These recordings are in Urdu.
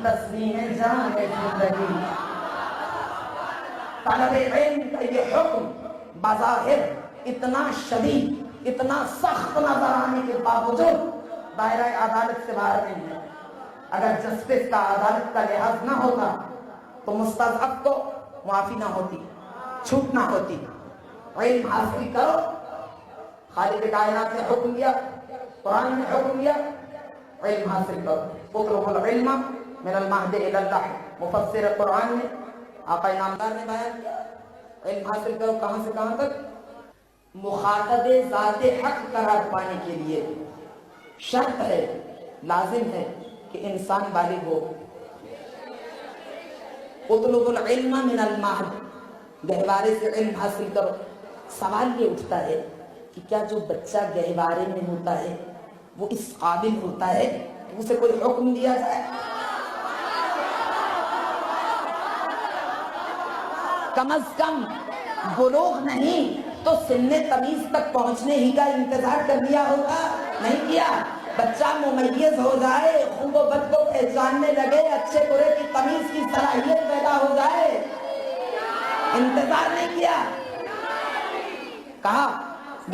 تسلیم جان زندگی. طلب علم کا یہ حکم بظاہر اتنا شدید، اتنا سخت نظر آنے کے باوجود دائرہ عدالت سے باہر نہیں ہے. اگر جسٹس کا، عدالت کا لحاظ نہ ہوتا تو مستضعف کو معافی نہ ہوتی، چھوٹ نہ ہوتی. علم حاصل کرو، خالق کائنات نے حکم دیا، قرآن نے حکم دیا، علم حاصل کرو. اطلبوا العلم من المہد الی اللحد، مفسر قرآن نے، آقا نامدار نے بیان کیا. علم حاصل کرو کہاں سے کہاں تک؟ مخاطب ذات حق قرار پانے کے لیے شرط ہے، لازم ہے کہ انسان بالغ ہو. اطلب العلم من المہد، گہوارے سے علم حاصل کرو. سوال یہ اٹھتا ہے کہ کیا جو بچہ گہوارے میں ہوتا ہے وہ اس قابل ہوتا ہے کہ اسے کوئی حکم دیا جائے؟ کم از کم بلوغ نہیں تو سن تمیز تک پہنچنے ہی کا انتظار کر لیا ہوگا، نہیں کیا. بچہ ممیز ہو جائے، خوب و بد کو پہچاننے لگے، اچھے برے کی تمیز کی صلاحیت پیدا ہو جائے، انتظار نہیں کیا. کہا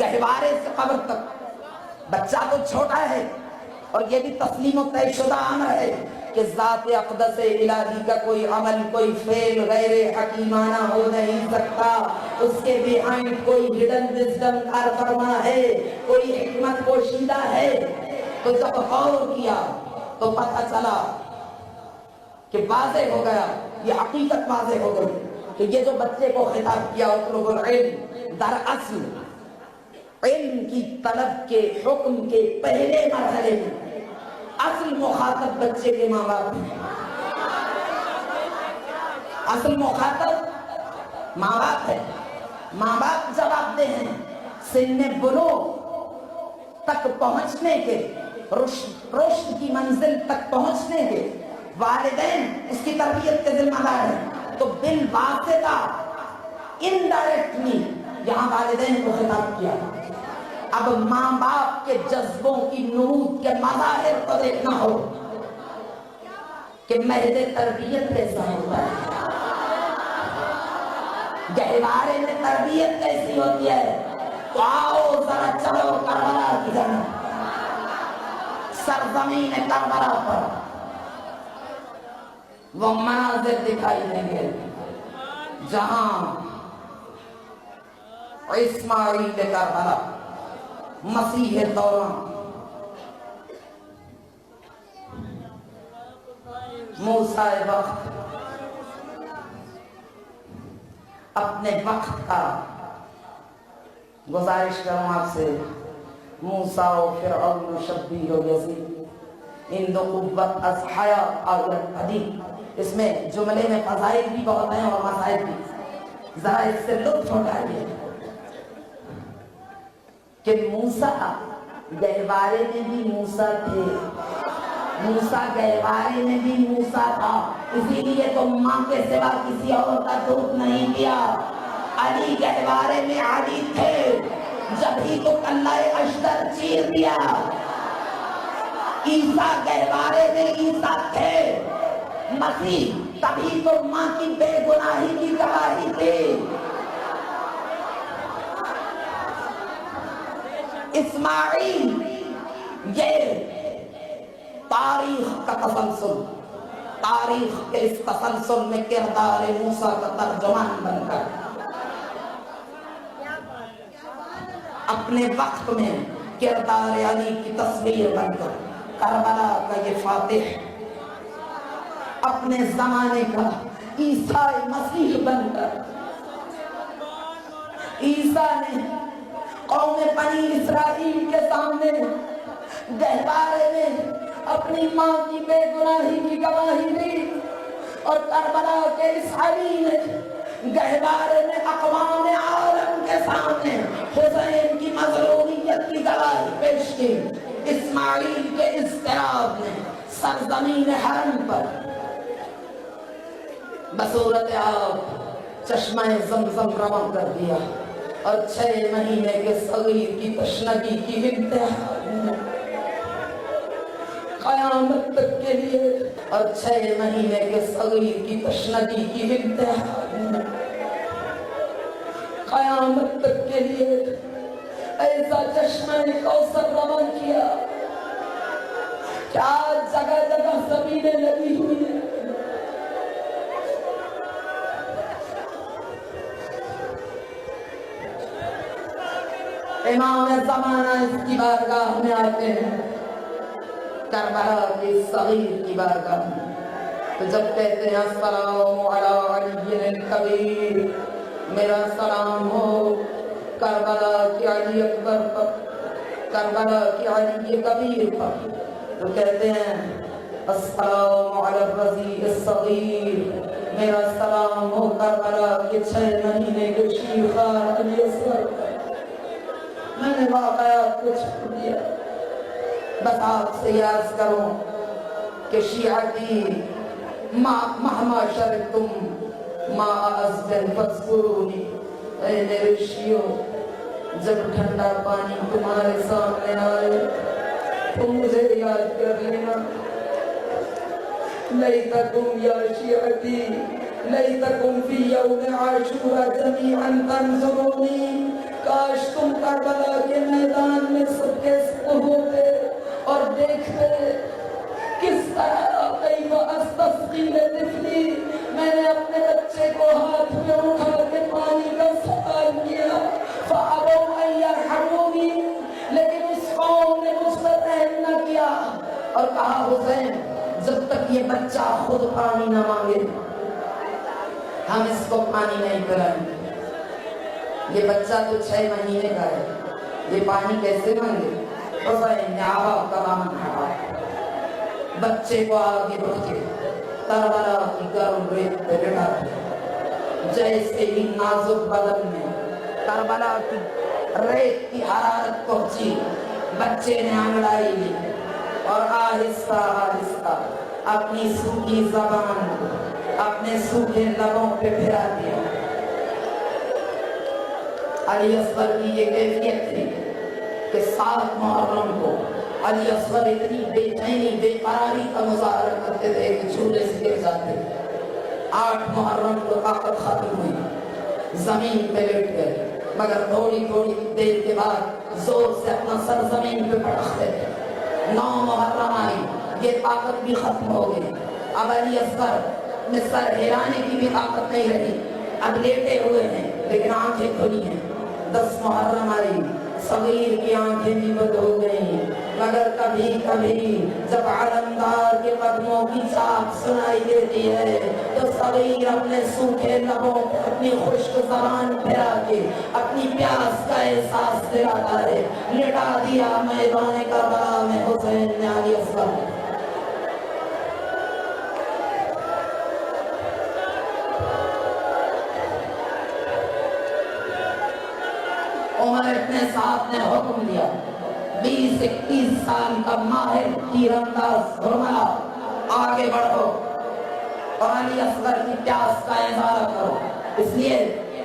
گہوارے سے قبر تک. بچہ تو چھوٹا ہے اور یہ بھی تسلیم و طے شدہ امر ہے کہ ذات اقدس الہی کا کوئی عمل، کوئی فعل غیر حکیمانہ ہو نہیں سکتا. اس کے بیہائنڈ کوئی ہڈن وزڈم کار فرما ہے، کوئی حکمت پوشیدہ ہے. تو جب غور کیا تو پتہ چلا کہ واضح ہو گیا، یہ حقیقت واضح ہو گئی کہ یہ جو بچے کو خطاب کیا اطلب العلم، دراصل علم کی طلب کے حکم کے پہلے مرحلے میں اصل مخاطب بچے کے ماں باپ ہیں. اصل مخاطب ماں باپ ہے. ماں باپ جواب دہ ہیں سن بلوغ تک پہنچنے کے، رشد کی منزل تک پہنچنے کے. والدین اس کی تربیت کے ذمہ دار ہیں. تو بالواسطہ انڈائریکٹلی یہاں والدین کو خطاب کیا. اب ماں باپ کے جذبوں کی نمود کے مظاہر کو دیکھنا ہو کہ مہد تربیت کیسا ہوتا ہے، گہوارے میں تربیت کیسی ہوتی ہے. تو آؤ ذرا چلو کربلا کی جانب، سرزمین کربلا پر وہ مناظر دکھائی دیں گے جہاں اسماعیل کربلا، مسیح دوران، موسیٰ وقت اپنے وقت کا گزارش کروں آپ سے. موسیٰ و فرعون و شبیر و یزید ان دو قوت از حیا آیت حدیث. اس میں جملے میں فضائل بھی بہت ہیں اور مسائل بھی. ذرا اس سے لطف اٹھائیے کہ موسیٰ گہوارے میں بھی موسیٰ تھے، موسیٰ گہوارے میں بھی موسیٰ تھا. اسی لیے تو ماں کے سوا کسی اور کا دودھ نہیں پیا. علی گہوارے میں علی تھے، جب ہی تو کلہ اشتر چیر دیا. عیسیٰ گہوارے میں عیسیٰ تھے، مسیح تبھی تو ماں کی بے گناہی کی گواہی تھی. اسماعیل یہ تاریخ کا تسلسل، تاریخ کے اس تسلسل میں کردار موسیٰ کا ترجمان بن کر اپنے وقت میں کردار علی کی تصویر بن کر کربلا کا یہ فاتح، اپنے زمانے کا عیسیٰ مسیح بن کر عیسیٰ نے قوم بنی اسرائیل کے سامنے گہوارے میں اپنی ماں کی بے گناہی کی گواہی دی. اور کربلا کے اس علی نے گہوارے میں اقوام عالم کے سامنے حسین کی مظلومیت کی گواہی پیش کی. اسماعیل کے اضطراب نے سرزمین حرم پر بصورت آب چشمہ زمزم روان کر دیا اور 6 مہینے کے صغیر کی تشنگی کی انتہا قیامت تک کے لیے، اور 6 مہینے کے صغیر کی تشنگی کی انتہا قیامت تک کے لیے ایسا چشمہ کوثر روان کیا کہ آج جگہ جگہ زمینیں لگی ہوئی ہیں۔ امام زمانہ اس کی بارگاہ میں آتے ہیں، کربلا کی صغیر کی بارگاہ میں، تو جب کہتے ہیں السلام علی علی الکبیر، میرا سلام ہو کربلا کی علی اکبر پر، کربلا کی علی کبیر پر، تو کہتے ہیں السلام علی الرضیع الصغیر، میرا سلام ہو کربلا کے 6 مہینے کے شیخار علی اصغر پر۔ میں نے واقعات کو چھوڑ دیا، بس آپ سے یاد کروں کہ شیعتی مہما شرطم ما ازدن فذکرونی، اے میرے شیعوں جب ٹھنڈا پانی تمہارے سامنے آئے تم مجھے یاد کر لینا۔ لیتکم یا شیعتی لیتکم فی یوم عاشورا جمیعا تنظرونی، کاش تم کربلا کے میدان میں سب کے سب ہوتے اور دیکھتے کس طرح کیف استسقی لطفلی، میں نے اپنے بچے کو ہاتھ میں اٹھا کے پانی کا سوال کیا، فابوا ان یرحمونی، لیکن اس قوم نے مجھ پر رحم نہ کیا اور کہا حسین جب تک یہ بچہ خود پانی نہ مانگے ہم اس کو پانی نہیں پلائیں گے۔ یہ بچہ تو 6 مہینے کا ہے، یہ پانی کیسے مانگے؟ حسین نے آبا کا دامن ہٹا، بچے کو آگے بڑھ کے کربلا کی گرم ریت پہ بٹھا دیا، جیسے ہی نازک بدن میں کربلا کی ریت کی حرارت پہنچی، بچے نے انگڑائی لی اور آہستہ آہستہ اپنی سوکھی زبان کو اپنے سوکھے لبوں پہ پھرا دیا۔ علی اصغر کی یہ کیفیت تھی کہ 7 محرم کو علی اصغر اتنی بے چینی بے قراری کا مظاہرہ کرتے تھے کہ جھولے سے گر جاتے۔ 8 محرم کو طاقت ختم ہوئی، زمین پہ لیٹ گئے، مگر تھوڑی تھوڑی دیر کے بعد زور سے اپنا سر زمین پہ پٹکتے تھے۔ 9 محرم آئی، یہ طاقت بھی ختم ہو گئی، اب علی اصغر میں سر ہلانے کی بھی طاقت نہیں رہی، اب لیٹے ہوئے ہیں لیکن آنکھیں کھلی ہیں۔ 10 محرم آئی، صغیر کی آنکھیں بھی بند ہو گئیں، مگر کبھی کبھی جب علمدار کے قدموں کی چاپ سنائی دیتی ہے تو صغیر اپنے سوکھے لبوں پہ اپنی خشک زبان پھرا کے اپنی پیاس کا احساس دلاتا ہے۔ لٹا دیا میدان کربلا میں حسین نے علی اصغر۔ عمر ابن سعد نے حکم دیا 20-21 سال کا ماہر تیر انداز حرملہ آگے بڑھو اور علی اصغر کی پیاس کا اظہار کرو، اس لیے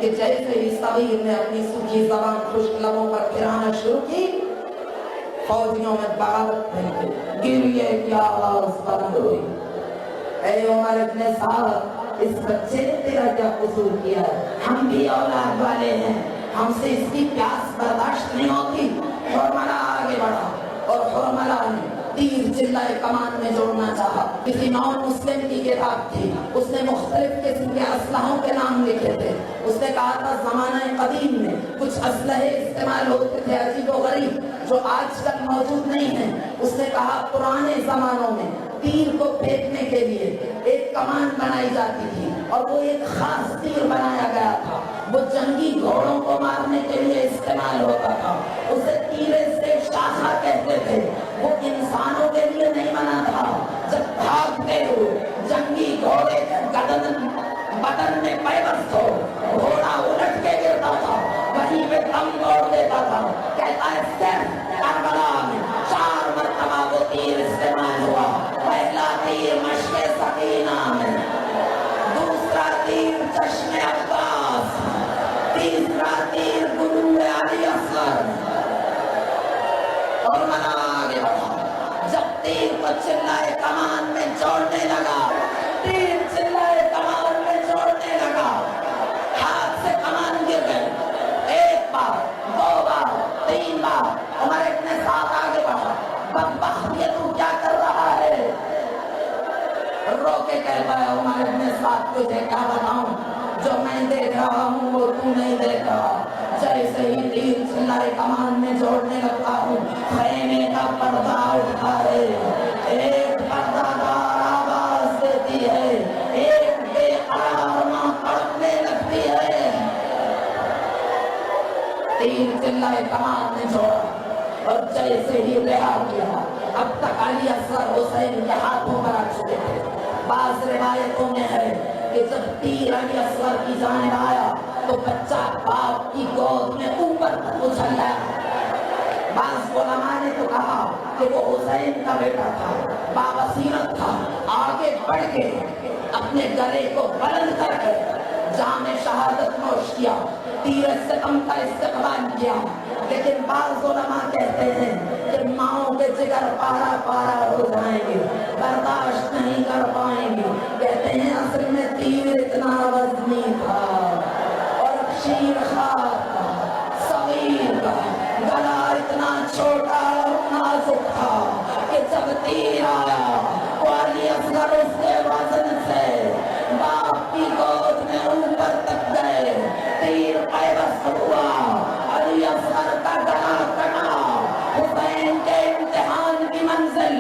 کہ جیسے ہی صغیر نے اپنی سوکھی زبان خشک لبوں پر پھرانا شروع کی، فوجیوں میں بغاوت پھیل گئی، گریے کی آواز بلند ہوئی۔ اے عمر ابن سعد، اس بچے نے تیرا کیا قصور کیا ہے؟ ہم بھی اولاد والے ہیں، ہم سے اس کی پیاس برداشت نہیں ہوتی۔ حرملہ آگے بڑھا اور حرملہ نے تیر چلائے کمان میں جوڑنا چاہا۔ کسی نان مسلم کی کتاب تھی، اس نے مختلف قسم کے اسلحوں کے نام لکھے تھے۔ اس نے کہا تھا زمانہ قدیم میں کچھ اسلحے استعمال ہوتے تھے عجیب و غریب جو آج کل موجود نہیں ہیں۔ اس نے کہا پرانے زمانوں میں تیر کو پھینکنے کے لیے ایک کمان بنائی جاتی تھی اور وہ ایک خاص تیر بنایا گیا تھا، وہ جنگی گھوڑوں کو مارنے کے لیے استعمال ہوتا تھا، اسے تیرے سے شاخا کہتے تھے۔ وہ انسانوں کے لیے نہیں بنا تھا، جب بھاگتے ہو جنگی گھوڑے کے بدن میں پیوست ہو، گھوڑا الٹ کے گرتا تھا، وہیں پہ دم توڑ دیتا تھا۔ کہتا ہے صرف کربلا میں 4 مرتبہ وہ تیر استعمال ہوا۔ پہلا تیر مشق سکینہ میں، دوسرا تیر چشم عباس، تیسرا تیر بلوغ علی اصغر۔ اور منا آگے بڑھا، جب تیر کو رو کے کہتا ہے عمر ابن سعد تجھے کیا بتاؤں، جو میں دیکھ رہا ہوں وہ تو نہیں دیکھ رہا۔ جیسے ہی تیر چلائے کمان میں جوڑنے لگتا ہوں، خیمے کا پردہ اٹھا ہے، ایک پردہ دار آواز دیتی ہے، ایک بے قرار ماں تڑپنے لگتی ہے۔ تیر چلائے کمان میں جوڑا اور جیسے ہی رہا کیا، اب تک علی اصغر حسین کے ہاتھوں پر آ چکے تھے۔ بعض روایتوں میں ہے کہ جب تیر علی اصغر کی جانب آیا تو بچہ باپ کی گود میں اوپر تک اچھل گیا۔ بعض علماء نے تو کہا کہ وہ حسین کا بیٹا تھا، بابصیرت تھا، آگے بڑھ کے اپنے گلے کو بلند کر کے جام شہادت نوش کیا، تیر ستم کا استقبال کیا۔ لیکن بعض علماء کہتے ہیں کہ ماؤں کے جگر پارا پارا ہو جائیں گے، برداشت نہیں کر پائیں گے۔ کہتے ہیں اصل میں تیر اتنا وزنی تھا اور شیر خوار تھا، صغیر تھا، گلا اتنا چھوٹا اور نازک تھا کہ جب تیر آیا تو علی اصغر اس کے وزن سے باپ کی گود میں اوپر تک گئے، تیر پیوست ہوا، علی اصغر کا گلا کٹا۔ حسین کے امتحان کی منزل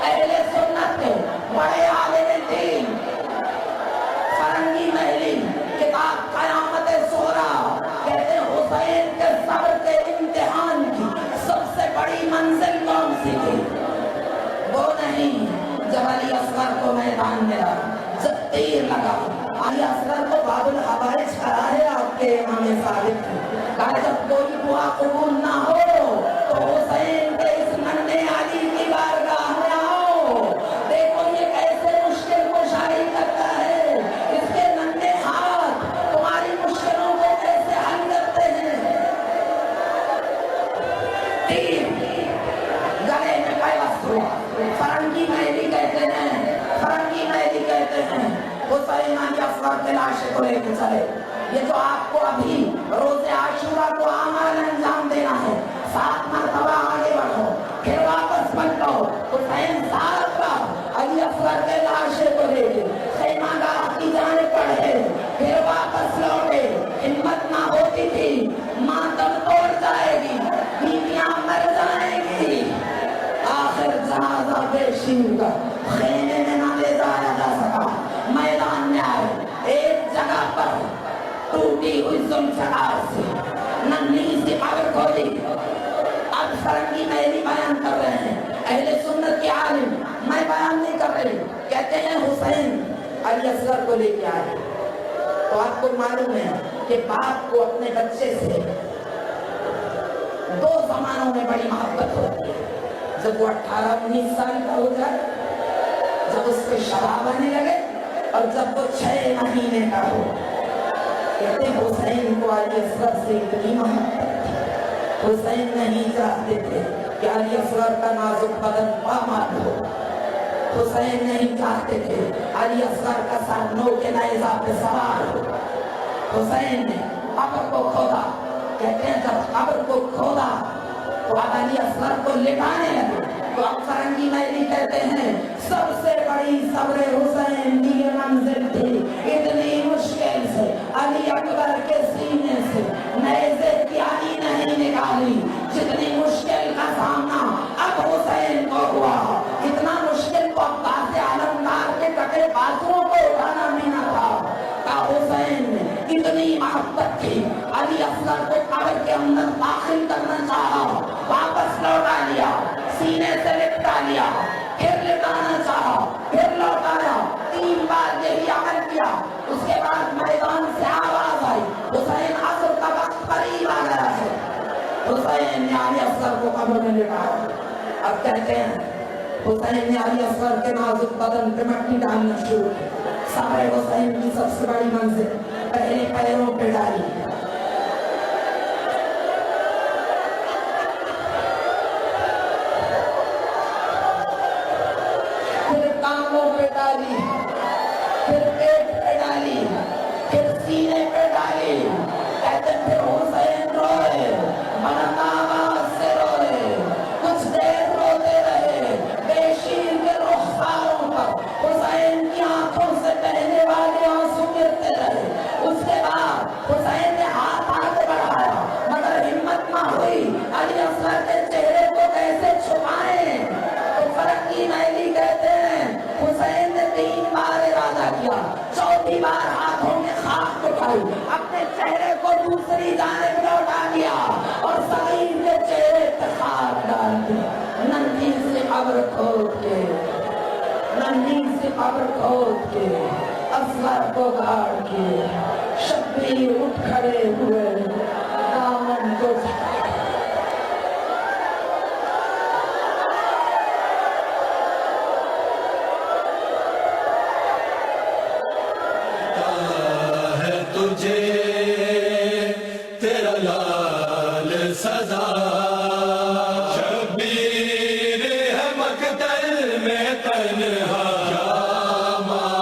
اہل سنت کے بڑے عالم دین فرنگی محلی کتاب قیامت صغریٰ کہتے ہیں حسین کے صبر کے امتحان کی سب سے بڑی منزل کون سی تھی؟ وہ نہیں جب علی اصغر کو میدان میں آیا، جب تیر لگا۔ علی اصغر کو باب الحوائج کرا ہے آپ کے امام صادق نے کہا جب کوئی دعا قبول نہ ہو تو حسین کے اس ننھے علی کی بارگاہ میں آؤ، دیکھو یہ کیسے مشکل کشائی کرتا ہے، اس کے ننھے ہاتھ تمہاری مشکلوں کو کیسے حل کرتے ہیں۔ تیر گلے میں پیوست ہوا۔ فرنگی محلی کہتے ہیں حسین علی اصغر کے لاشے کو لے کے چلے۔ یہ جو آپ کو ابھی روز عاشورہ کو اعمال انجام دینا ہے، 7 مرتبہ آگے بڑھو پھر واپس پلٹو، حسین ساتھ رہا علی اصغر کے لاشے کو لے کے خیمہ گاہ کی جانب بڑھے، پھر واپس لوٹے۔ ہمت نہ ہوتی تھی، ماتم توڑ جائے گی، بیویاں مر جائیں گی، آخر جنازہ پیشین کا خیمے میں نہ لے جایا جا سکا، میدان میں آئے۔ ایک جگہ پر ٹوٹی ہوئی ذوالفقار سے ننھی سی قبر کھودی۔ اب فرنگی محلی بیان کر رہے ہیں، اہل سنت کے عالم، میں بیان نہیں کر رہی، کہتے ہیں حسین علی اصغر کو لے کے آئے تو آپ کو معلوم ہے کہ باپ کو اپنے بچے سے 2 زمانوں میں بڑی محبت ہوتی ہے، جب وہ 18-19 سال کا ہو جائے، جب اس پہ شراب آنے لگے، اور جب وہ 6 مہینے کا ہو۔ کہتے ہیں حسین کو علی اصغر سے اتنی محبت تھی، حسین نہیں چاہتے تھے کہ علی اصغر کا نازک بدن پامال ہو، حسین نہیں چاہتے تھے علی اصغر کا سر نو کے نیزہ پہ سوار ہو۔ حسین نے قبر کو کھودا، کہتے ہیں جب قبر کو کھودا تو اب علی اصغر کو لٹانے لگے، تو اب فرنگی محلی کہتے ہیں سب سے بڑی صبر حسین کی یہ منزل تھی، اتنی مشکل سے علی اکبر کے سینے سے نیزے کی آلی نہیں نکالی جتنی مشکل کا سامنا اب حسین کو ہوا۔ اتنا مشکل تو عباس علمدار کے کٹے بازوؤں کو اٹھانا بھی نہ تھا۔ حسین نے اتنی محبت تھی، علی اصغر کو قبر کے اندر داخل کرنا چاہا، واپس لوٹا لیا، سینے سے لپٹا لیا، پھر لٹانا چاہا، پھر لوٹایا، 3 بار یہی عمل کیا۔ اس کے بعد میدان سے آواز آئی، حسین عصر کا وقت قریب آ گیا ہے۔ حسین نے علی اصغر کو قبر میں لٹایا۔ اب کہتے ہیں حسین نے علی اصغر کے نازک بدن پہ مٹی ڈالنا شروع کی۔ صبر حسین کی سب سے بڑی منزل پہلے پیروں پہ ڈالی، پھر ٹانگوں پہ ڈالی، پھر پیٹ پہ ڈالی، پھر سینے پہ ڈالی۔ کہتے پھر حسین روئے، بلند آواز سے روئے، کچھ دیر روتے رہے، بے شیر کے رخساروں پر حسین کی آنکھوں سے بہنے والے آنسو گرتے رہے. اس کے بعد حسین نے ہاتھ آگے بڑھایا مگر ہمت نہ ہوئی. علی اصغر کے چہرے کو کیسے چھپائیں؟ تو فرقی میلی کہتے ہیں حسین نے 3 بار ارادہ کیا. چوتھی بار ہاتھوں میں خاک اٹھائی, اپنے چہرے کو دوسری جانب لوٹا دیا اور صغیر کے چہرے پہ خاک ڈال دیا. ننھی سی قبر کھود کے, ننھی سی قبر کھود کے, اصغر کو گاڑ کے شبیر اٹھ کھڑے ہوئے دامن کو تجھے تیرا لال سزا. شبیر ہے مقتل میں تنہا